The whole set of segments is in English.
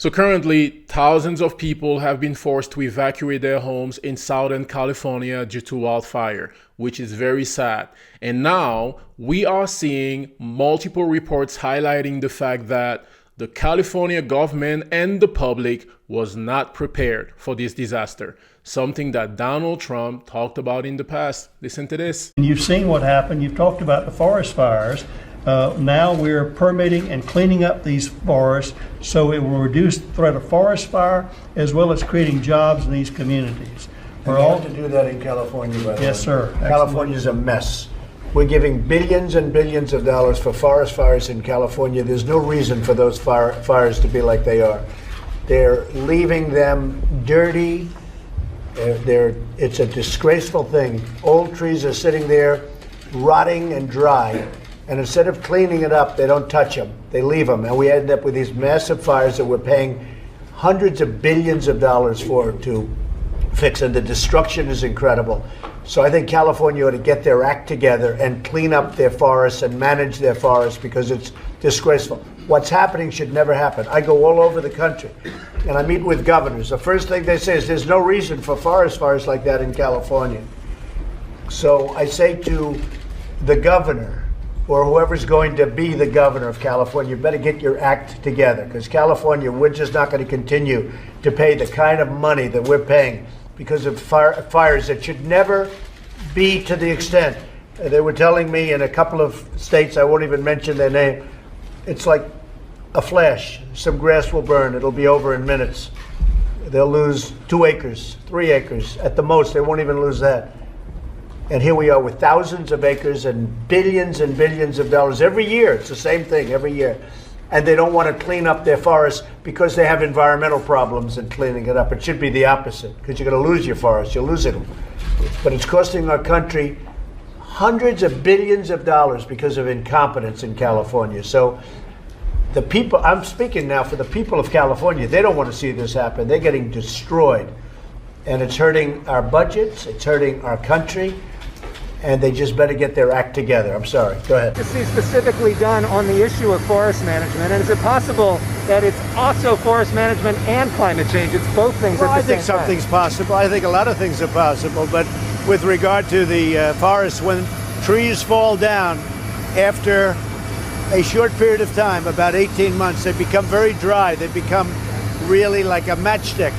So currently, thousands of people have been forced to evacuate their homes in Southern California due to wildfire, which is very sad. And now we are seeing multiple reports highlighting the fact that the California government and the public was not prepared for this disaster, something that Donald Trump talked about in the past. Listen to this. You've seen what happened. You've talked about the forest fires. Now we're permitting and cleaning up these forests so it will reduce the threat of forest fire as well as creating jobs in these communities. We're all to do that in California, by the way. Yes, sir. California's a mess. We're giving billions and billions of dollars for forest fires in California. There's no reason for those fires to be like they are. They're leaving them dirty. It's a disgraceful thing. Old trees are sitting there rotting and dry. And instead of cleaning it up, they don't touch them. They leave them. And we end up with these massive fires that we're paying hundreds of billions of dollars for to fix. And the destruction is incredible. So I think California ought to get their act together and clean up their forests and manage their forests because it's disgraceful. What's happening should never happen. I go all over the country and I meet with governors. The first thing they say is there's no reason for forest fires like that in California. So I say to the governor, or whoever's going to be the governor of California, you better get your act together. Because California, we're just not going to continue to pay the kind of money that we're paying because of fires that should never be to the extent. They were telling me in a couple of states, I won't even mention their name, it's like a flash. Some grass will burn. It'll be over in minutes. They'll lose 2 acres, 3 acres. At the most, they won't even lose that. And here we are with thousands of acres and billions of dollars every year. It's the same thing every year. And they don't want to clean up their forests because they have environmental problems in cleaning it up. It should be the opposite, because you're going to lose your forests. You're losing them. But it's costing our country hundreds of billions of dollars because of incompetence in California. So the people, I'm speaking now for the people of California, they don't want to see this happen. They're getting destroyed. And it's hurting our budgets. It's hurting our country. And they just better get their act together. I'm sorry. Go ahead. To see specifically done on the issue of forest management, and is it possible that it's also forest management and climate change? It's both things. Well, at the same I think something's possible. I think a lot of things are possible. But with regard to the forests, when trees fall down after a short period of time, about 18 months, they become very dry. They become really like a matchstick,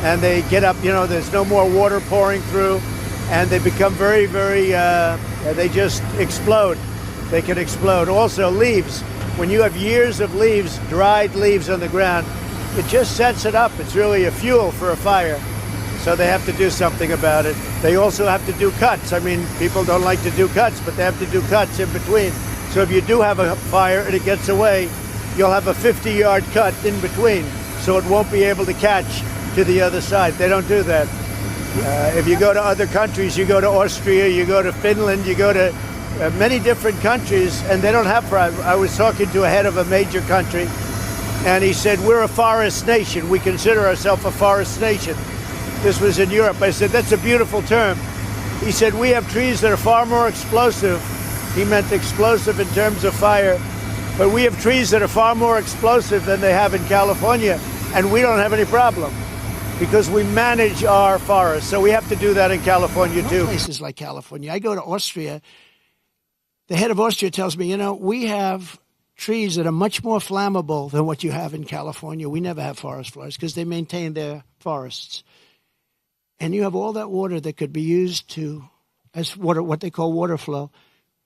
and they get up. There's no more water pouring through. And they become very, they just explode. They can explode. Also, leaves. When you have years of leaves, dried leaves on the ground, it just sets it up. It's really a fuel for a fire. So they have to do something about it. They also have to do cuts. I mean, people don't like to do cuts, but they have to do cuts in between. So if you do have a fire and it gets away, you'll have a 50-yard cut in between, so it won't be able to catch to the other side. They don't do that. If you go to other countries, you go to Austria, you go to Finland, you go to many different countries, and they don't have fire. I was talking to a head of a major country, and he said, we're a forest nation. We consider ourselves a forest nation. This was in Europe. I said, that's a beautiful term. He said, we have trees that are far more explosive. He meant explosive in terms of fire. But we have trees that are far more explosive than they have in California, and we don't have any problem, because we manage our forests. So we have to do that in California, too. Places like California. I go to Austria. The head of Austria tells me, we have trees that are much more flammable than what you have in California. We never have forest fires because they maintain their forests. And you have all that water that could be used as water, what they call water flow,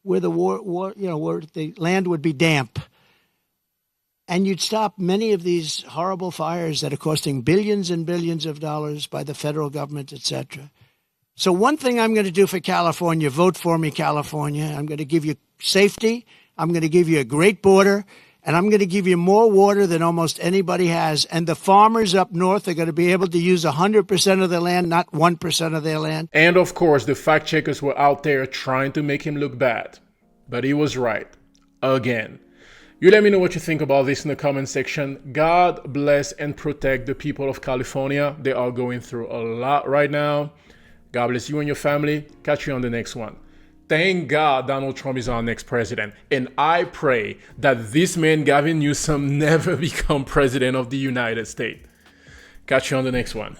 where where the land would be damp. And you'd stop many of these horrible fires that are costing billions and billions of dollars by the federal government, etc. So one thing I'm going to do for California, vote for me, California. I'm going to give you safety. I'm going to give you a great border. And I'm going to give you more water than almost anybody has. And the farmers up north are going to be able to use 100% of their land, not 1% of their land. And of course, the fact checkers were out there trying to make him look bad. But he was right. Again. You let me know what you think about this in the comment section. God bless and protect the people of California. They are going through a lot right now. God bless you and your family. Catch you on the next one. Thank God Donald Trump is our next president. And I pray that this man, Gavin Newsom, never become president of the United States. Catch you on the next one.